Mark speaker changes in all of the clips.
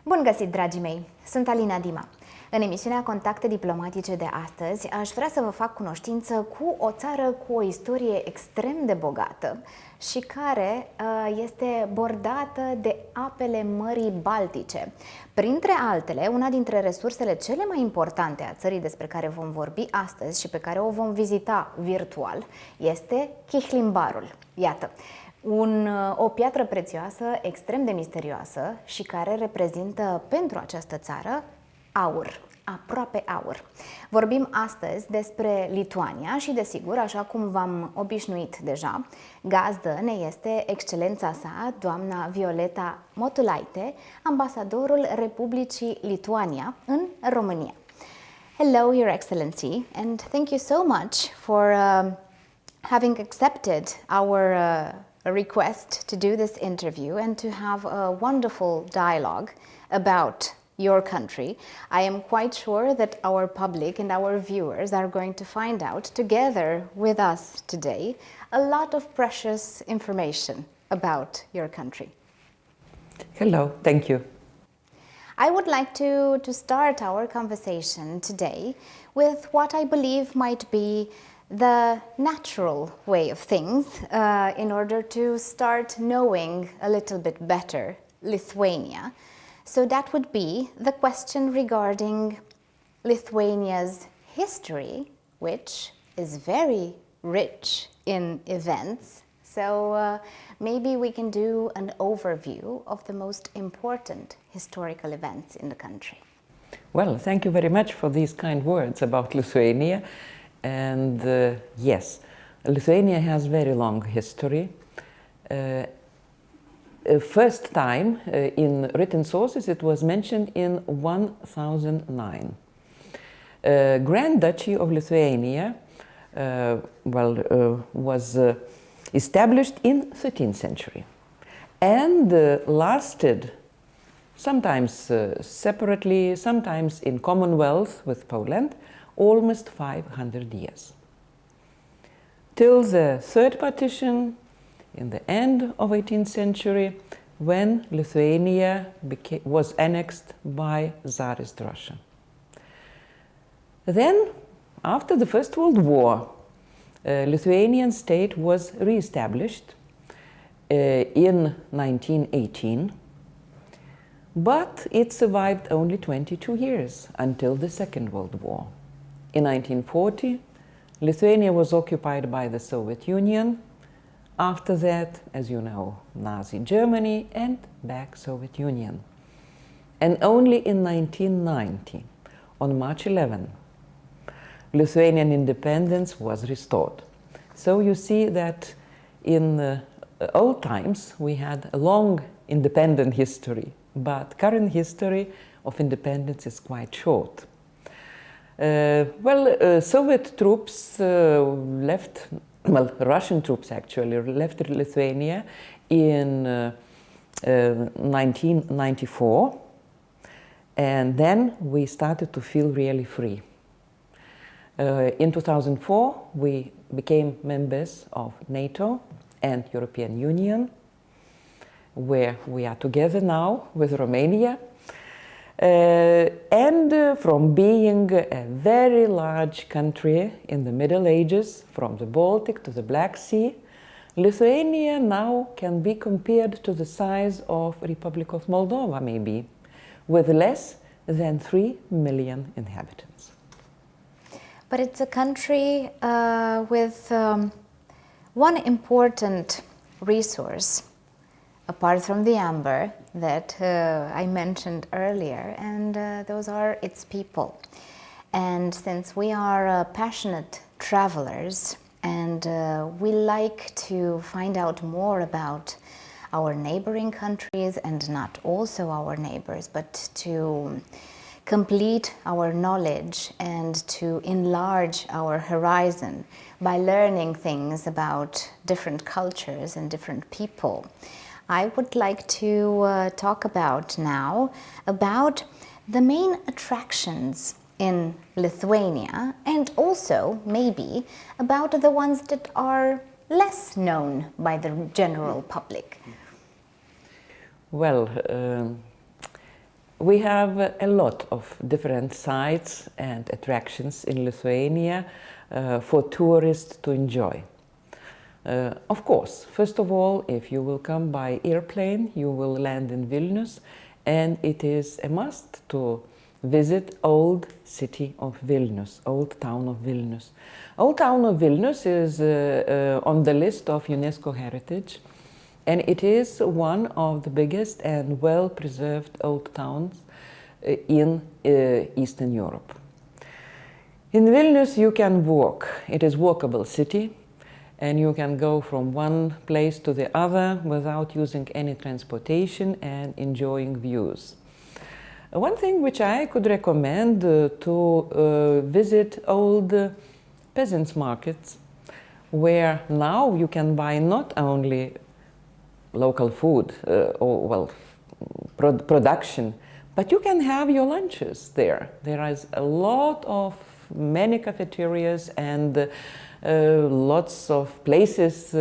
Speaker 1: Bun găsit, dragii mei! Sunt Alina Dima. În emisiunea Contacte diplomatice de astăzi aș vrea să vă fac cunoștință cu o țară cu o istorie extrem de bogată și care este bordată de apele Mării Baltice. Printre altele, una dintre resursele cele mai importante a țării despre care vom vorbi astăzi și pe care o vom vizita virtual este Chihlimbarul. Iată, o piatră prețioasă, extrem de misterioasă și care reprezintă pentru această țară aur, aproape aur. Vorbim astăzi despre Lituania și, desigur, așa cum v-am obișnuit deja, gazdă ne este excelența sa, doamna Violeta Motulaite, ambasadorul Republicii Lituania în România. Hello, Your Excellency, and thank you so much for having accepted our request to do this interview and to have a wonderful dialogue about your country. I am quite sure that our public and our viewers are going to find out, together with us today, a lot of precious information about your country.
Speaker 2: Hello, thank you.
Speaker 1: I would like to start our conversation today with what I believe might be the natural way of things in order to start knowing a little bit better Lithuania. So that would be the question regarding Lithuania's history, which is very rich in events. So maybe we can do an overview of the most important historical events in the country.
Speaker 2: Well, thank you very much for these kind words about Lithuania. And yes, Lithuania has very long history. First time in written sources it was mentioned in 1009. Grand Duchy of Lithuania was established in 13th century and lasted sometimes separately, sometimes in commonwealth with Poland, almost 500 years. Till the third partition in the end of 18th century, when Lithuania was annexed by Tsarist Russia. Then, after the First World War, Lithuanian state was re-established in 1918, but it survived only 22 years until the Second World War. In 1940, Lithuania was occupied by the Soviet Union. After that, as you know, Nazi Germany and back Soviet Union. And only in 1990, on March 11, Lithuanian independence was restored. So you see that in old times we had a long independent history, but current history of independence is quite short. Soviet troops left, Russian troops actually left Lithuania in 1994, and then we started to feel really free. In 2004, we became members of NATO and European Union, where we are together now with Romania. From being a very large country in the Middle Ages, from the Baltic to the Black Sea, Lithuania now can be compared to the size of Republic of Moldova, maybe, with less than 3 million inhabitants.
Speaker 1: But it's a country with one important resource, apart from the amber that I mentioned earlier, and those are its people. And since we are passionate travelers and we like to find out more about our neighboring countries, and not also our neighbors, but to complete our knowledge and to enlarge our horizon by learning things about different cultures and different people, I would like to talk about now about the main attractions in Lithuania, and also maybe about the ones that are less known by the general public.
Speaker 2: Well, We have a lot of different sites and attractions in Lithuania for tourists to enjoy. Of course, first of all, if you will come by airplane, you will land in Vilnius, and it is a must to visit old city of Vilnius, old town of Vilnius. Old town of Vilnius is on the list of UNESCO heritage, and it is one of the biggest and well-preserved old towns in Eastern Europe. In Vilnius you can walk. It is walkable city, and you can go from one place to the other without using any transportation and enjoying views. One thing which I could recommend to visit old peasants' markets, where now you can buy not only local food production, but you can have your lunches there. There is a lot of many cafeterias and lots of places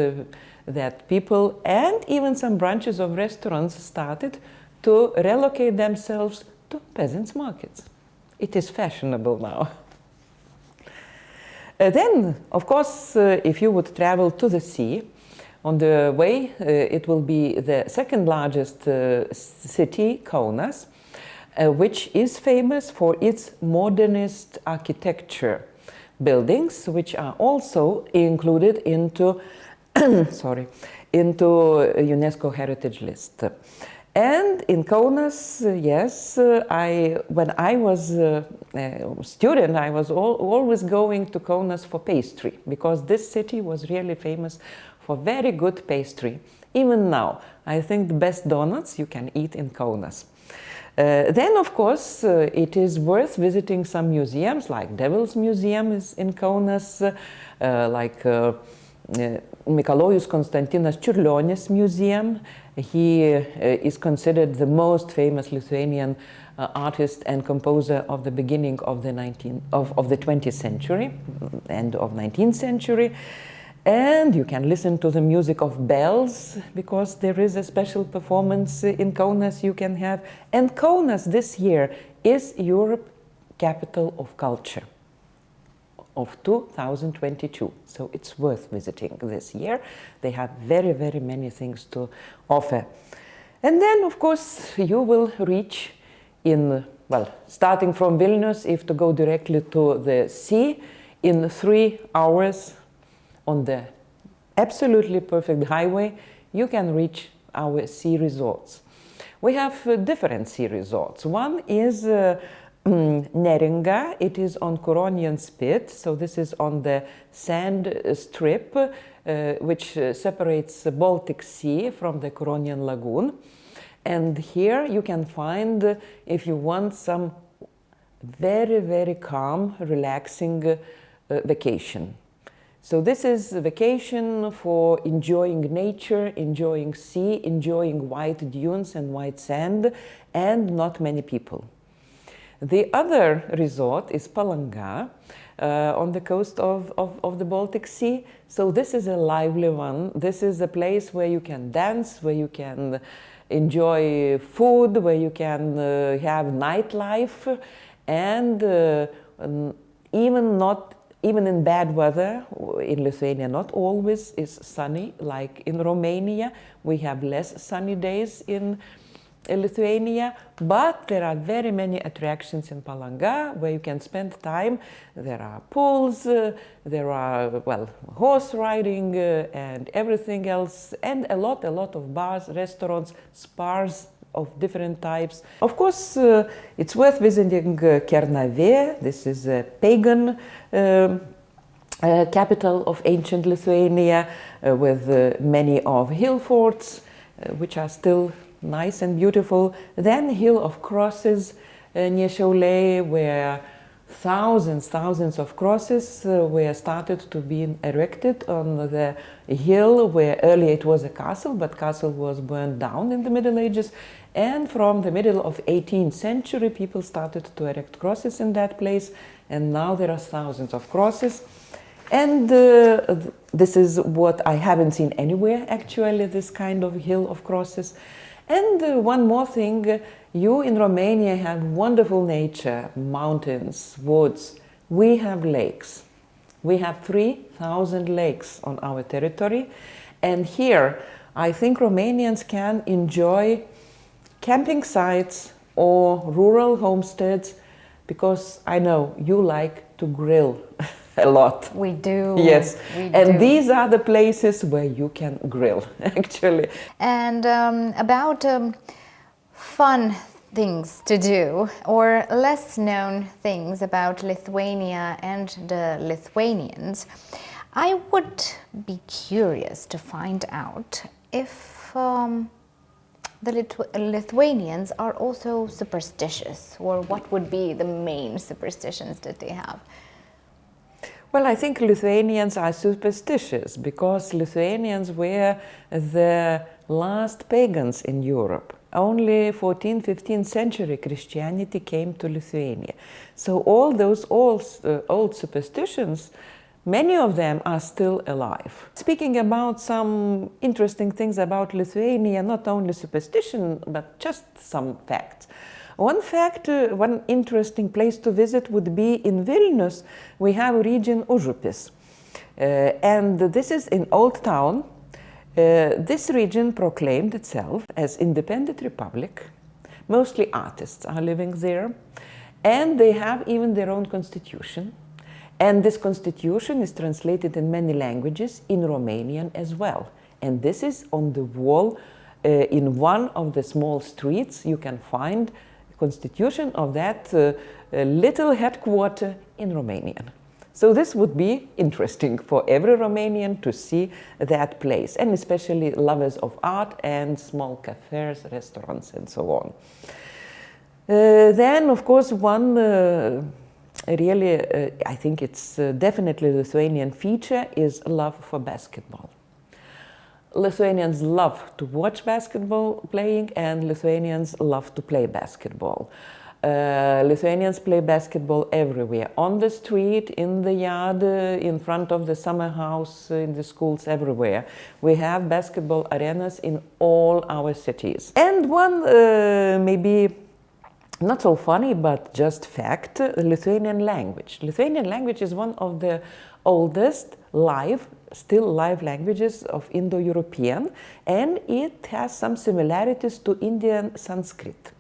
Speaker 2: that people and even some branches of restaurants started to relocate themselves to peasants' markets. It is fashionable now. Then, of course, if you would travel to the sea, on the way it will be the second largest city, Kaunas, which is famous for its modernist architecture. Buildings which are also included into into UNESCO heritage list. And in Kaunas, yes, when I was a student, I was always going to Kaunas for pastry, because this city was really famous for very good pastry. Even now, I think the best donuts you can eat in Kaunas. Then, of course, it is worth visiting some museums, like Devil's Museum is in Kaunas, like Mikalojus Konstantinas Čiurlionis Museum. He is considered the most famous Lithuanian artist and composer of the beginning of the 20th century, end of 19th century. And you can listen to the music of bells, because there is a special performance in Kaunas you can have. And Kaunas this year is Europe Capital of Culture of 2022. So it's worth visiting this year. They have very, very many things to offer. And then, of course, you will reach starting from Vilnius, if to go directly to the sea, in 3 hours on the absolutely perfect highway, you can reach our sea resorts. We have different sea resorts. One is Neringa. It is on Curonian Spit, so this is on the sand strip which separates the Baltic Sea from the Curonian Lagoon. And here you can find, if you want some very, very calm, relaxing vacation. So this is a vacation for enjoying nature, enjoying sea, enjoying white dunes and white sand, and not many people. The other resort is Palanga, on the coast of the Baltic Sea. So this is a lively one. This is a place where you can dance, where you can enjoy food, where you can have nightlife, and even in bad weather, in Lithuania not always is sunny, like in Romania. We have less sunny days in Lithuania, but there are very many attractions in Palanga where you can spend time. There are pools, there are, horse riding and everything else, and a lot of bars, restaurants, spas of different types. Of course, it's worth visiting Kernavė. This is a pagan capital of ancient Lithuania, with many of hill forts, which are still nice and beautiful. Then Hill of Crosses near Šiauliai, where thousands of crosses were started to be erected on the hill, where earlier it was a castle, but castle was burned down in the Middle Ages. And from the middle of 18th century, people started to erect crosses in that place, and now there are thousands of crosses. And this is what I haven't seen anywhere, actually, this kind of hill of crosses. And one more thing, You in Romania have wonderful nature, mountains, woods. We have lakes. We have 3,000 lakes on our territory. And here, I think Romanians can enjoy camping sites or rural homesteads, because I know you like to grill a lot.
Speaker 1: We do.
Speaker 2: Yes.
Speaker 1: We
Speaker 2: and
Speaker 1: do.
Speaker 2: These are the places where you can grill, actually.
Speaker 1: And about fun things to do, or less known things about Lithuania and the Lithuanians, I would be curious to find out if the Lithuanians are also superstitious, or what would be the main superstitions that they have?
Speaker 2: Well, I think Lithuanians are superstitious because Lithuanians were the last pagans in Europe. Only 14th, 15th century Christianity came to Lithuania. So all those old superstitions, many of them are still alive. Speaking about some interesting things about Lithuania, not only superstition, but just some facts. One fact, one interesting place to visit would be in Vilnius. We have a region Užupis, and this is in Old Town. This region proclaimed itself as independent republic. Mostly artists are living there, and they have even their own constitution. And this constitution is translated in many languages, in Romanian as well. And this is on the wall in one of the small streets. You can find constitution of that little headquarter in Romanian. So this would be interesting for every Romanian to see that place, and especially lovers of art and small cafes, restaurants, and so on. Then, of course, one really, I think it's definitely Lithuanian feature is love for basketball. Lithuanians love to watch basketball playing, and Lithuanians love to play basketball. Lithuanians play basketball everywhere, on the street, in the yard, in front of the summer house, in the schools, everywhere. We have basketball arenas in all our cities. And one maybe not so funny, but just fact, Lithuanian language. Lithuanian language is one of the oldest still live languages of Indo-European, and it has some similarities to Indian Sanskrit.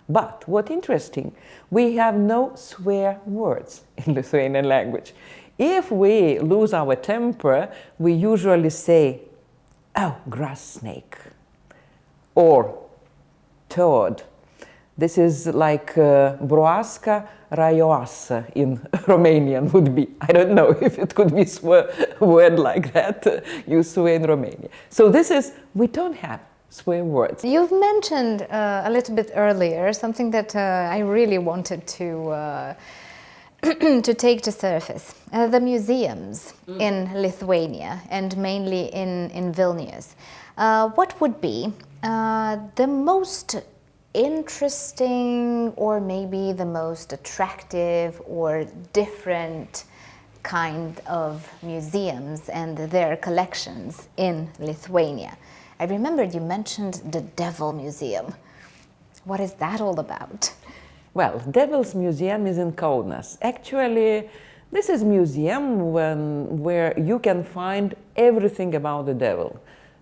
Speaker 2: But what's interesting, we have no swear words in Lithuanian language. If we lose our temper, we usually say, oh, grass snake, or toad. This is like broasca raioasă in Romanian would be. I don't know if it could be word like that you swear in Romania. So this is, we don't have swear words.
Speaker 1: You've mentioned a little bit earlier something that I really wanted to to take to surface. The museums in Lithuania, and mainly in Vilnius. What would be the most interesting, or maybe the most attractive or different kind of museums and their collections in Lithuania? I remembered you mentioned the Devil Museum. What is that all about?
Speaker 2: Well, Devil's Museum is in Kaunas. Actually, this is a museum where you can find everything about the devil,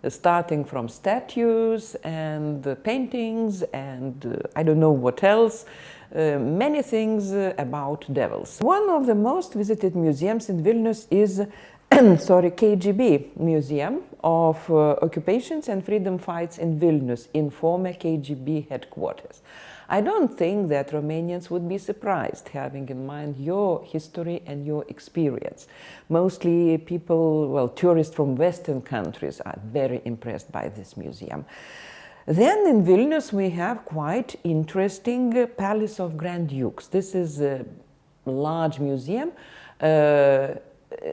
Speaker 2: starting from statues and paintings and I don't know what else, many things about devils. One of the most visited museums in Vilnius is KGB Museum of Occupations and Freedom Fights in Vilnius, in former KGB headquarters. I don't think that Romanians would be surprised, having in mind your history and your experience. Mostly people, well, tourists from Western countries are very impressed by this museum. Then in Vilnius we have quite interesting Palace of Grand Dukes. This is a large museum,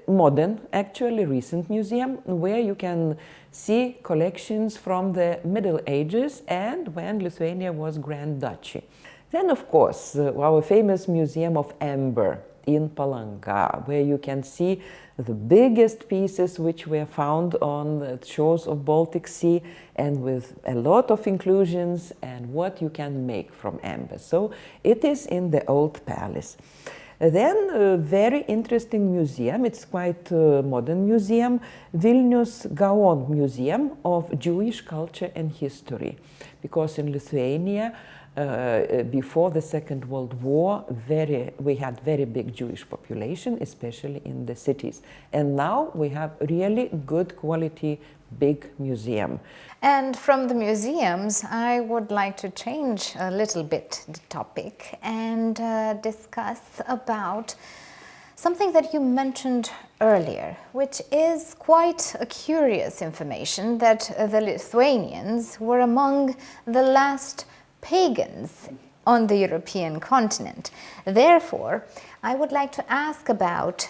Speaker 2: modern, actually recent museum, where you can see collections from the Middle Ages and when Lithuania was Grand Duchy. Then, of course, our famous Museum of Amber in Palanga, where you can see the biggest pieces which were found on the shores of Baltic Sea, and with a lot of inclusions and what you can make from amber. So it is in the old palace. Then a very interesting museum, it's quite a modern museum, Vilnius Gaon Museum of Jewish Culture and History. Because in Lithuania, before the Second World War, we had very big Jewish population, especially in the cities. And now we have really good quality big museum.
Speaker 1: And from the museums, I would like to change a little bit the topic and discuss about something that you mentioned earlier, which is quite a curious information, that the Lithuanians were among the last pagans on the European continent. Therefore, I would like to ask about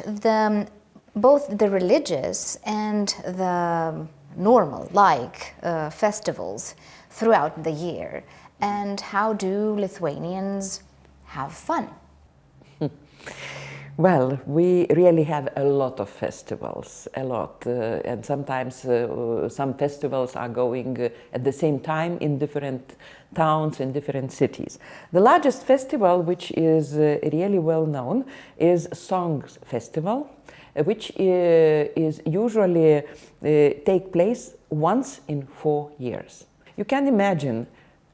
Speaker 1: both the religious and the normal, like festivals throughout the year, and how do Lithuanians have fun?
Speaker 2: Well, we really have a lot of festivals, a lot, and sometimes some festivals are going at the same time in different towns, in different cities. The largest festival, which is really well known, is Songs Festival, which is usually take place once in 4 years. You can imagine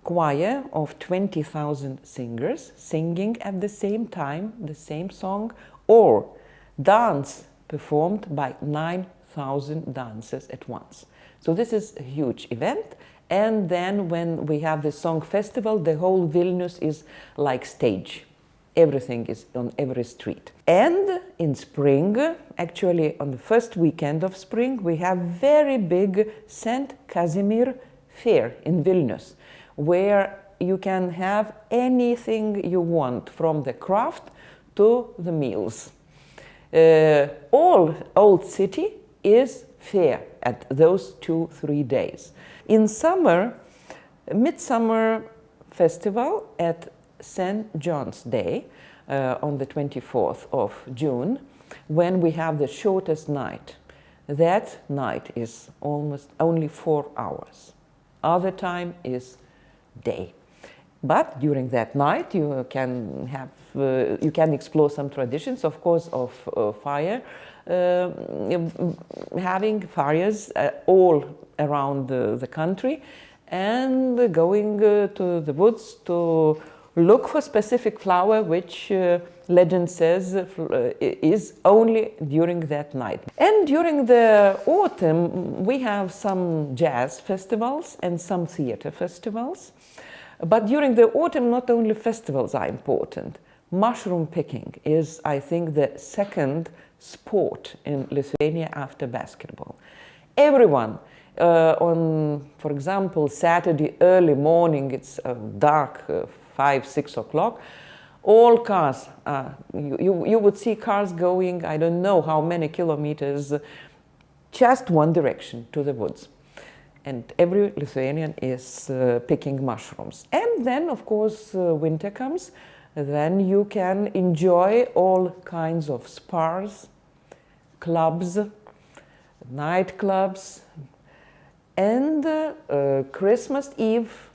Speaker 2: choir of 20,000 singers singing at the same time the same song, or dance performed by 9,000 dancers at once. So this is a huge event. And then when we have the song festival, the whole Vilnius is like stage. Everything is on every street. And in spring, actually on the first weekend of spring, we have very big St. Casimir fair in Vilnius, where you can have anything you want, from the craft to the meals. All old city is fair at those 2-3 days. In summer, Midsummer Festival at St. John's Day on the 24th of June, when we have the shortest night. That night is almost only 4 hours. Other time is day. But during that night you can have you can explore some traditions, of course, of fire, having fires all around the country, and going to the woods to look for specific flower which legend says is only during that night. And during the autumn we have some jazz festivals and some theater festivals. But during the autumn not only festivals are important. Mushroom picking is, I think, the second sport in Lithuania after basketball. Everyone on, for example, Saturday early morning, it's dark, 5-6 o'clock, all cars, you would see cars going, I don't know how many kilometers, just one direction, to the woods. And every Lithuanian is picking mushrooms. And then, of course, winter comes. Then you can enjoy all kinds of spas, clubs, nightclubs. And Christmas Eve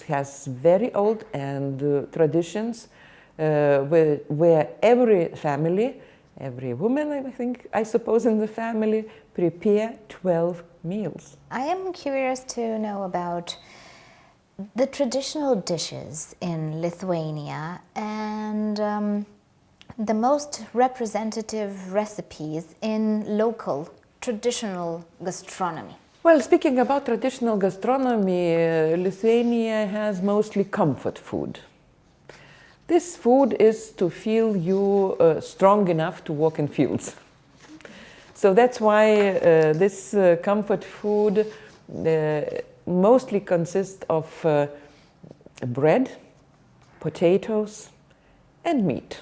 Speaker 2: has very old and traditions where every family, every woman, I suppose in the family, prepare 12 meals.
Speaker 1: I am curious to know about the traditional dishes in Lithuania and the most representative recipes in local traditional gastronomy.
Speaker 2: Well, speaking about traditional gastronomy, Lithuania has mostly comfort food. This food is to feel you strong enough to walk in fields. So that's why this comfort food mostly consists of bread, potatoes, and meat.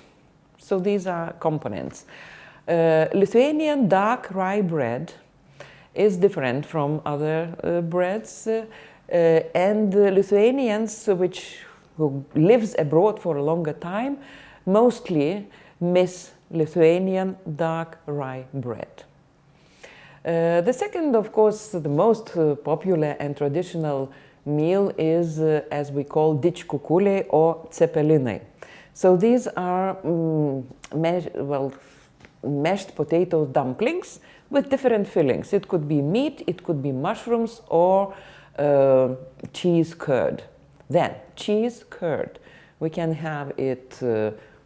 Speaker 2: So these are components. Lithuanian dark rye bread is different from other breads, and Lithuanians who lives abroad for a longer time mostly Miss Lithuanian dark rye bread. The second, of course, the most popular and traditional meal is, as we call, didžkukuliai or cepelinai. So these are mashed potato dumplings with different fillings. It could be meat, it could be mushrooms, or cheese curd. Then, cheese curd. We can have it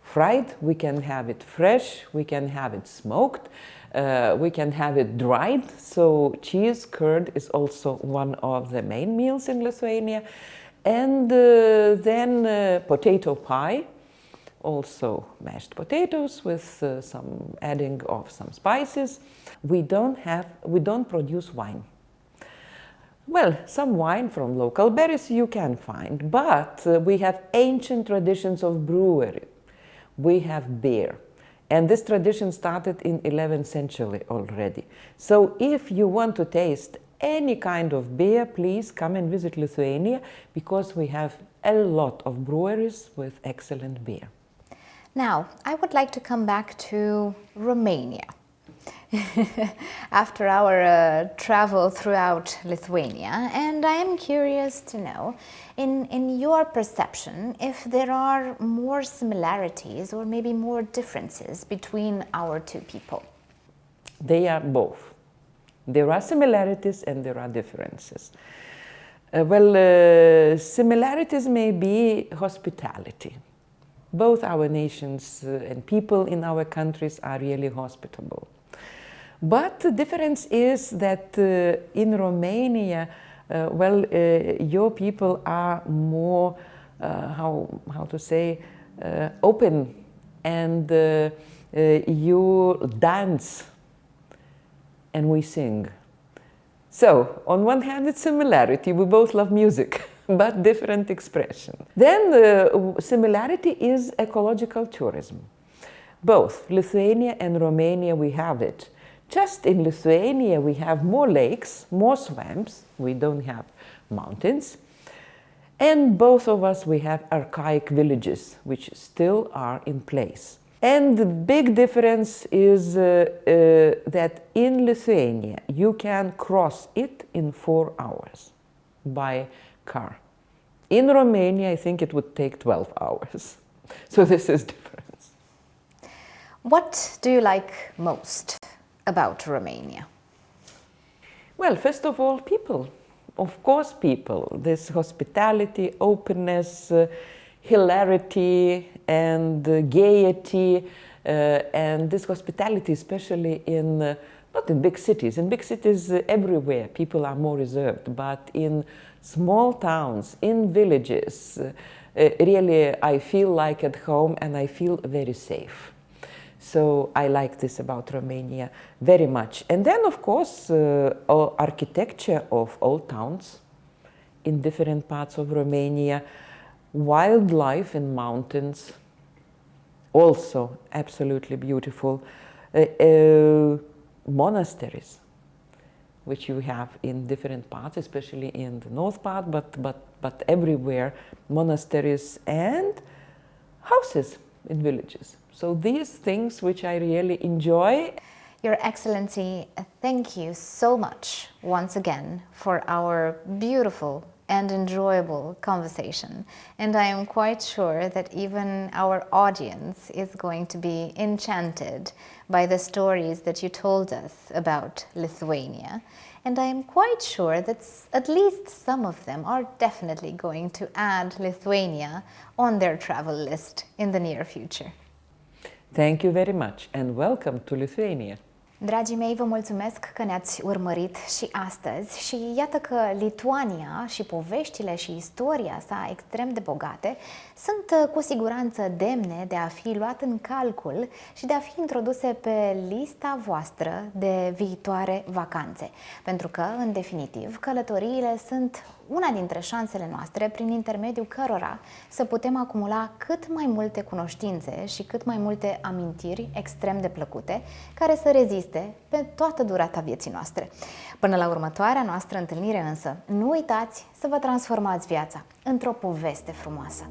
Speaker 2: fried, we can have it fresh, we can have it smoked, we can have it dried. So cheese curd is also one of the main meals in Lithuania. And then potato pie, also mashed potatoes with some adding of some spices. We don't produce wine. Well, some wine from local berries you can find, but we have ancient traditions of brewery. We have beer, and this tradition started in 11th century already. So if you want to taste any kind of beer, please come and visit Lithuania, because we have a lot of breweries with excellent beer.
Speaker 1: Now, I would like to come back to Romania. After our travel throughout Lithuania, and I am curious to know, in your perception, if there are more similarities or maybe more differences between our two people.
Speaker 2: They are both. There are similarities and there are differences. Similarities may be hospitality. Both our nations and people in our countries are really hospitable. But the difference is that in Romania, your people are more, how to say, open, and you dance and we sing. So, on one hand, it's similarity. We both love music, but different expression. Then similarity is ecological tourism. Both Lithuania and Romania, we have it. Just in Lithuania, we have more lakes, more swamps. We don't have mountains. And both of us, we have archaic villages, which still are in place. And the big difference is that in Lithuania, you can cross it in 4 hours by car. In Romania, I think it would take 12 hours. So this is difference.
Speaker 1: What do you like most about Romania?
Speaker 2: Well, first of all, people. Of course, people. This hospitality, openness, hilarity, and gaiety, and this hospitality, especially in not in big cities. In big cities, everywhere people are more reserved, but in small towns, in villages, really I feel like at home and I feel very safe. So I like this about Romania very much. And then, of course, architecture of old towns in different parts of Romania, wildlife in mountains, also absolutely beautiful, monasteries, which you have in different parts, especially in the north part, but everywhere, monasteries and houses in villages. So these things which I really enjoy.
Speaker 1: Your Excellency, thank you so much once again for our beautiful and enjoyable conversation. And I am quite sure that even our audience is going to be enchanted by the stories that you told us about Lithuania. And I am quite sure that at least some of them are definitely going to add Lithuania on their travel list in the near future.
Speaker 2: Thank you very much and welcome to Lithuania.
Speaker 1: Dragii mei, vă mulțumesc că ne-ați urmărit și astăzi și iată că Lituania și poveștile și istoria sa extrem de bogate sunt cu siguranță demne de a fi luat în calcul și de a fi introduse pe lista voastră de viitoare vacanțe. Pentru că, în definitiv, călătoriile sunt una dintre șansele noastre prin intermediul cărora să putem acumula cât mai multe cunoștințe și cât mai multe amintiri extrem de plăcute care să reziste pe toată durata vieții noastre. Până la următoarea noastră întâlnire însă, nu uitați să vă transformați viața într-o poveste frumoasă.